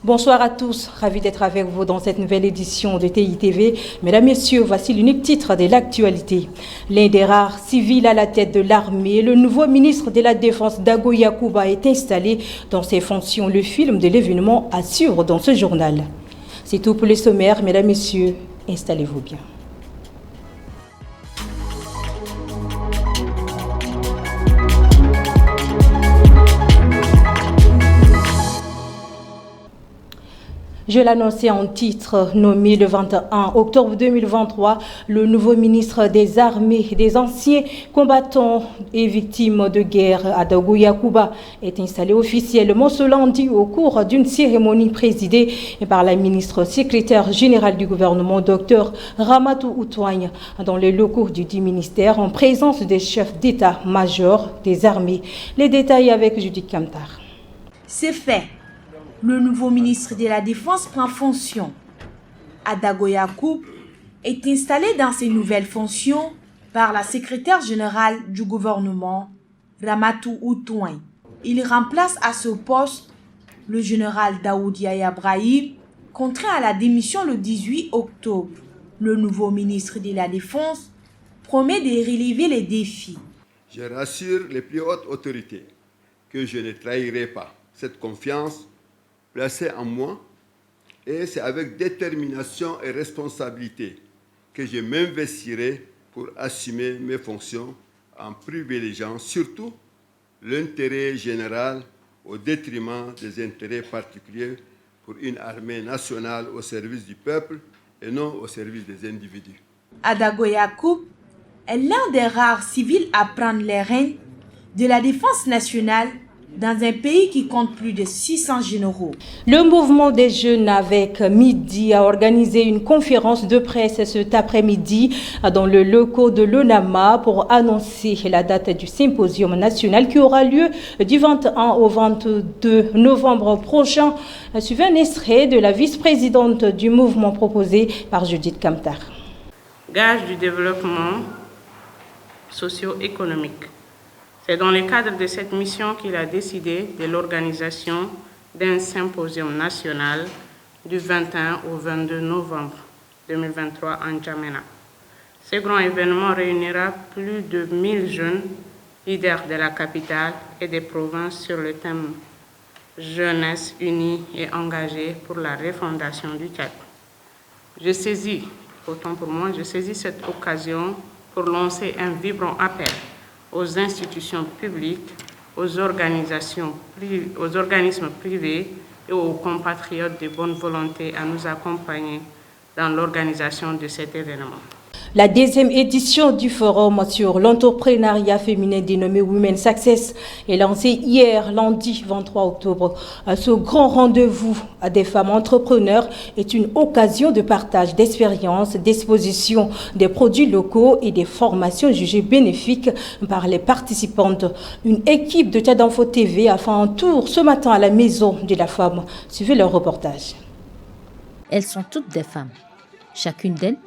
Bonsoir à tous, ravi d'être avec vous dans cette nouvelle édition de TITV. Mesdames, Messieurs, voici l'unique titre de l'actualité. L'un des rares civils à la tête de l'armée, le nouveau ministre de la Défense Dago Yakuba est installé dans ses fonctions. Le film de l'événement assure dans ce journal. C'est tout pour le sommaire, mesdames, messieurs, installez-vous bien. Je l'annonçais en titre, nommé le 21 octobre 2023, le nouveau ministre des Armées des anciens combattants et victimes de guerre à Dago Yakuba est installé officiellement ce lundi au cours d'une cérémonie présidée par la ministre secrétaire générale du gouvernement, Dr Ramatou Outouagne, dans les locaux du dit ministère en présence des chefs d'état-major des armées. Les détails avec Judith Kamtar. C'est fait. Le nouveau ministre de la Défense prend fonction. Dago Yakuba est installé dans ses nouvelles fonctions par la secrétaire générale du gouvernement, Ramatou Outouagne. Il remplace à ce poste le général Daoud Yaya Brahim, contraint à la démission le 18 octobre. Le nouveau ministre de la Défense promet de relever les défis. Je rassure les plus hautes autorités que je ne trahirai pas cette confiance placée en moi, et c'est avec détermination et responsabilité que je m'investirai pour assumer mes fonctions en privilégiant surtout l'intérêt général au détriment des intérêts particuliers pour une armée nationale au service du peuple et non au service des individus. Dago Yakuba est l'un des rares civils à prendre les rênes de la défense nationale dans un pays qui compte plus de 600 généraux. Le mouvement des jeunes avec Midi a organisé une conférence de presse cet après-midi dans le locaux de l'ONAMA pour annoncer la date du symposium national qui aura lieu du 21 au 22 novembre prochain. Suivez un extrait de la vice-présidente du mouvement proposé par Judith Kamtar. Gage du développement socio-économique. C'est dans le cadre de cette mission qu'il a décidé de l'organisation d'un symposium national du 21 au 22 novembre 2023 en N'Djamena. Ce grand événement réunira plus de 1000 jeunes leaders de la capitale et des provinces sur le thème « Jeunesse unie et engagée pour la refondation du Tchad ». Je saisis cette occasion pour lancer un vibrant appel aux institutions publiques, aux organismes privés et aux compatriotes de bonne volonté à nous accompagner dans l'organisation de cet événement. La deuxième édition du forum sur l'entrepreneuriat féminin dénommé Women Success est lancée hier, lundi 23 octobre. Ce grand rendez-vous des femmes entrepreneurs est une occasion de partage d'expériences, d'exposition des produits locaux et des formations jugées bénéfiques par les participantes. Une équipe de Tchad Info TV a fait un tour ce matin à la Maison de la Femme. Suivez leur reportage. Elles sont toutes des femmes. Chacune d'elles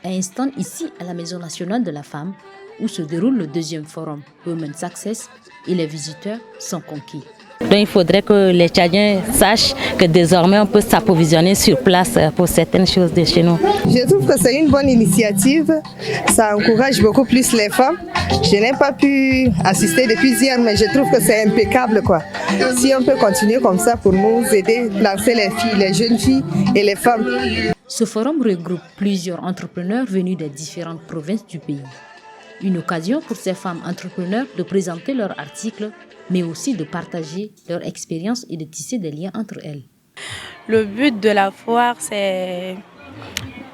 a un stand ici à la Maison nationale de la femme où se déroule le deuxième forum Women Success et les visiteurs sont conquis. Donc il faudrait que les Tchadiens sachent que désormais on peut s'approvisionner sur place pour certaines choses de chez nous. Je trouve que c'est une bonne initiative, ça encourage beaucoup plus les femmes. Je n'ai pas pu assister depuis hier, mais je trouve que c'est impeccable, quoi. Si on peut continuer comme ça pour nous aider, lancer les filles, les jeunes filles et les femmes. Ce forum regroupe plusieurs entrepreneurs venus des différentes provinces du pays. Une occasion pour ces femmes entrepreneurs de présenter leurs articles, mais aussi de partager leur expérience et de tisser des liens entre elles. Le but de la foire, c'est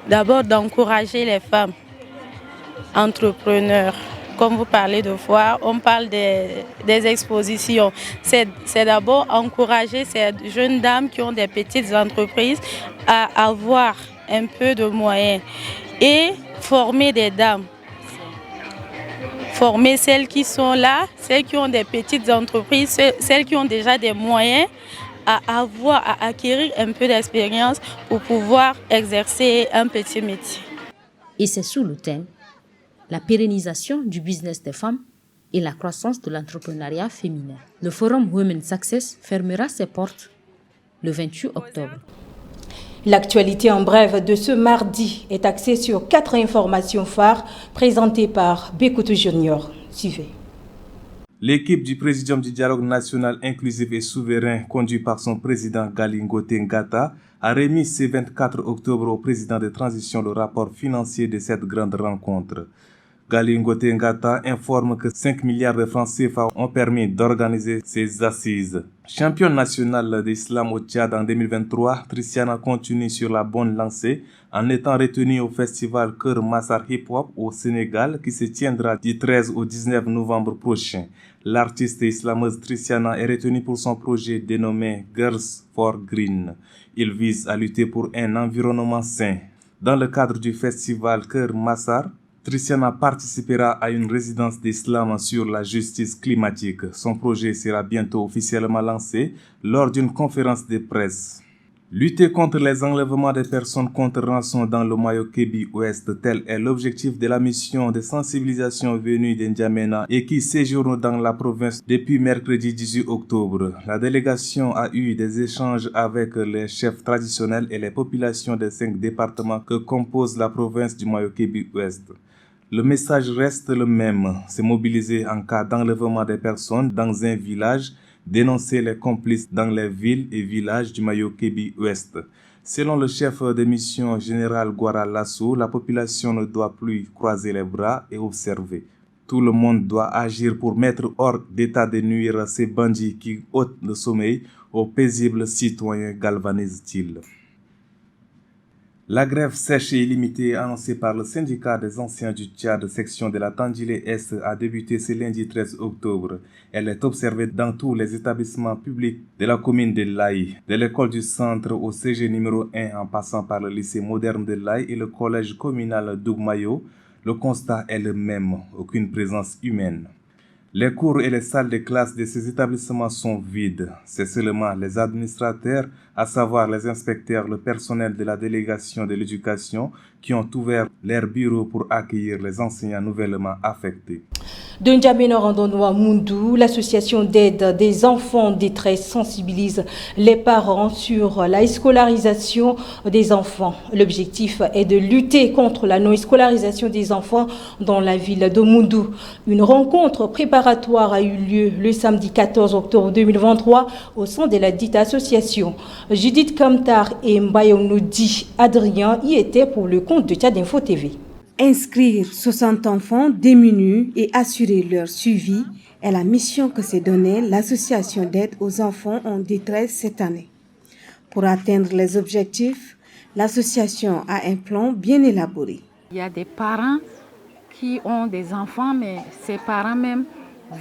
d'abord d'encourager les femmes entrepreneurs. Comme vous parlez de foire, on parle des expositions. C'est d'abord encourager ces jeunes dames qui ont des petites entreprises à avoir un peu de moyens et former des dames. Former celles qui sont là, celles qui ont des petites entreprises, celles qui ont déjà des moyens à acquérir un peu d'expérience pour pouvoir exercer un petit métier. Et c'est sous le thème la pérennisation du business des femmes et la croissance de l'entrepreneuriat féminin. Le forum Women Success fermera ses portes le 28 octobre. L'actualité en bref de ce mardi est axée sur 4 informations phares présentées par Bekoutou Junior. Suivez. L'équipe du Présidium du Dialogue national inclusif et souverain, conduit par son président Gali Ngote Ngata, a remis ce 24 octobre au président de transition le rapport financier de cette grande rencontre. Gali Ngote Ngata informe que 5 milliards de francs CFA ont permis d'organiser ces assises. Championne nationale d'islam au Tchad en 2023, Trissiana continue sur la bonne lancée en étant retenue au festival Keur Massar Hip Hop au Sénégal qui se tiendra du 13 au 19 novembre prochain. L'artiste islameuse Trissiana est retenue pour son projet dénommé Girls for Green. Il vise à lutter pour un environnement sain. Dans le cadre du festival Keur Massar, Trissiana participera à une résidence d'islam sur la justice climatique. Son projet sera bientôt officiellement lancé lors d'une conférence de presse. Lutter contre les enlèvements des personnes contre rançon dans le Mayo-Kébi Ouest, tel est l'objectif de la mission de sensibilisation venue d'Indiamena et qui séjourne dans la province depuis mercredi 18 octobre. La délégation a eu des échanges avec les chefs traditionnels et les populations des 5 départements que compose la province du Mayo-Kébi Ouest. Le message reste le même, se mobiliser en cas d'enlèvement des personnes dans un village, dénoncer les complices dans les villes et villages du Mayo-Kébi Ouest. Selon le chef de mission général Gwara Lasso, la population ne doit plus croiser les bras et observer. Tout le monde doit agir pour mettre hors d'état de nuire ces bandits qui ôtent le sommeil aux paisibles citoyens, galvanise-t-il. La grève sèche et illimitée annoncée par le syndicat des anciens du Tchad, section de la Tandjilé-Est, a débuté ce lundi 13 octobre. Elle est observée dans tous les établissements publics de la commune de Laye, de l'école du centre au CG numéro 1 en passant par le lycée moderne de Laye et le collège communal d'Ougmayo. Le constat est le même, aucune présence humaine. Les cours et les salles de classe de ces établissements sont vides. C'est seulement les administrateurs, à savoir les inspecteurs, le personnel de la délégation de l'éducation, qui ont ouvert leurs bureaux pour accueillir les enseignants nouvellement affectés. De N'Djamena Randonnois Moundou, l'association d'aide des enfants en détresse sensibilise les parents sur la scolarisation des enfants. L'objectif est de lutter contre la non-scolarisation des enfants dans la ville de Moundou. Une rencontre préparatoire a eu lieu le samedi 14 octobre 2023 au sein de la dite association. Judith Kamtar et Mbayonoudi Adrien y étaient pour le compte de Tchad Info TV. Inscrire 60 enfants démunis et assurer leur suivi est la mission que s'est donnée l'association d'aide aux enfants en détresse cette année. Pour atteindre les objectifs, l'association a un plan bien élaboré. Il y a des parents qui ont des enfants, mais ces parents même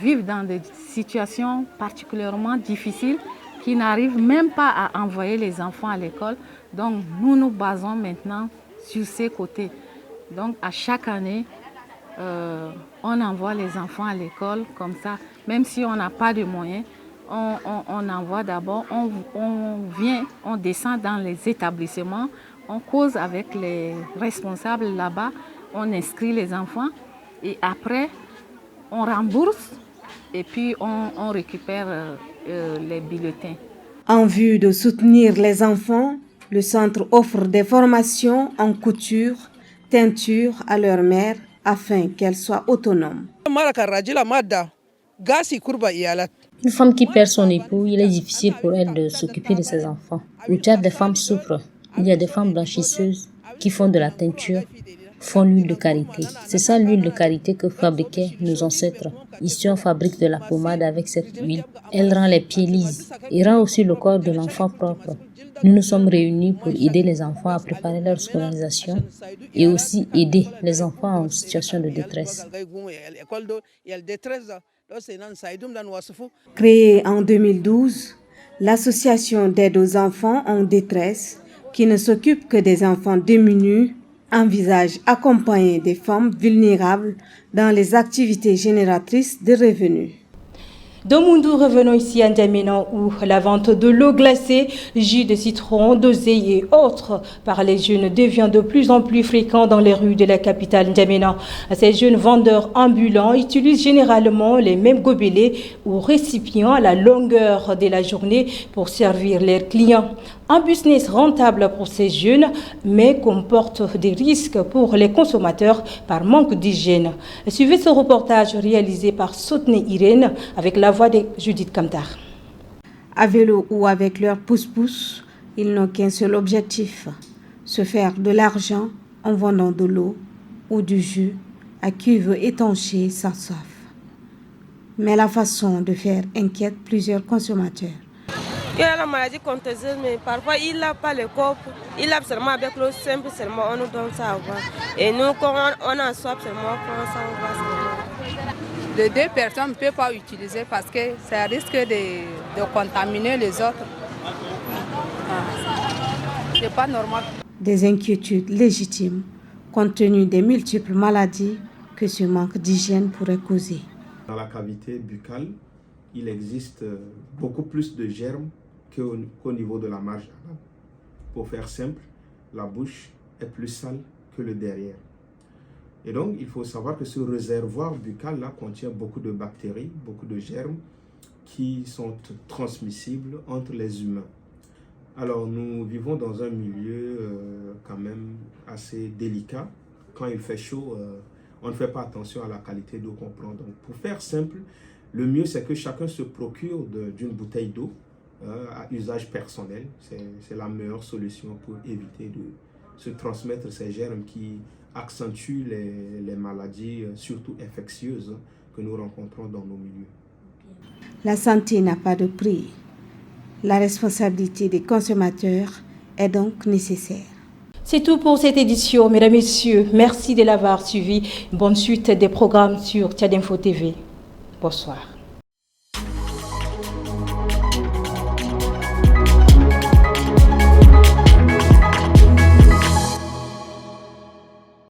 vivent dans des situations particulièrement difficiles qui n'arrivent même pas à envoyer les enfants à l'école. Donc nous nous basons maintenant sur ces côtés. Donc à chaque année, on envoie les enfants à l'école comme ça. Même si on n'a pas de moyens, on envoie d'abord, on descend dans les établissements, on cause avec les responsables là-bas, on inscrit les enfants et après on rembourse et puis on récupère les bulletins. En vue de soutenir les enfants, le centre offre des formations en couture, teinture à leur mère afin qu'elle soit autonome. Une femme qui perd son époux, il est difficile pour elle de s'occuper de ses enfants. Au Tchad, des femmes souffrent. Il y a des femmes blanchisseuses qui font de la teinture, font l'huile de karité. C'est ça l'huile de karité que fabriquaient nos ancêtres. Ici, on fabrique de la pommade avec cette huile. Elle rend les pieds lises et rend aussi le corps de l'enfant propre. Nous nous sommes réunis pour aider les enfants à préparer leur scolarisation et aussi aider les enfants en situation de détresse. Créée en 2012, l'association d'aide aux enfants en détresse, qui ne s'occupe que des enfants démunis, envisage accompagner des femmes vulnérables dans les activités génératrices de revenus. Dans Moundou, revenons ici à N'Djamena où la vente de l'eau glacée, jus de citron, d'oseille et autres par les jeunes devient de plus en plus fréquent dans les rues de la capitale N'Djamena. Ces jeunes vendeurs ambulants utilisent généralement les mêmes gobelets ou récipients à la longueur de la journée pour servir leurs clients. Un business rentable pour ces jeunes, mais comporte des risques pour les consommateurs par manque d'hygiène. Suivez ce reportage réalisé par Sotne Irène avec la voix de Judith Kamtar. À vélo ou avec leur pousse-pousse, ils n'ont qu'un seul objectif, se faire de l'argent en vendant de l'eau ou du jus à cuve étanchée sans soif. Mais la façon de faire inquiète plusieurs consommateurs. Il a la maladie contagieuse, mais parfois il n'a pas le corps. Il a seulement avec l'eau simple, seulement on nous donne ça à boire. Et nous, quand on a soif, seulement on prend ça à boire. Les deux personnes ne peuvent pas utiliser parce que ça risque de contaminer les autres. C'est pas normal. Des inquiétudes légitimes compte tenu des multiples maladies que ce manque d'hygiène pourrait causer. Dans la cavité buccale, il existe beaucoup plus de germes qu'au niveau de la marge anale. Pour faire simple, la bouche est plus sale que le derrière. Et donc, il faut savoir que ce réservoir buccal-là contient beaucoup de bactéries, beaucoup de germes qui sont transmissibles entre les humains. Alors, nous vivons dans un milieu quand même assez délicat. Quand il fait chaud, on ne fait pas attention à la qualité d'eau qu'on prend. Donc, pour faire simple, le mieux, c'est que chacun se procure d'une bouteille d'eau à usage personnel. C'est la meilleure solution pour éviter de se transmettre ces germes qui accentuent les maladies, surtout infectieuses, que nous rencontrons dans nos milieux. La santé n'a pas de prix. La responsabilité des consommateurs est donc nécessaire. C'est tout pour cette édition, mesdames et messieurs. Merci de l'avoir suivi. Bonne suite des programmes sur Tchad Info TV. Bonsoir.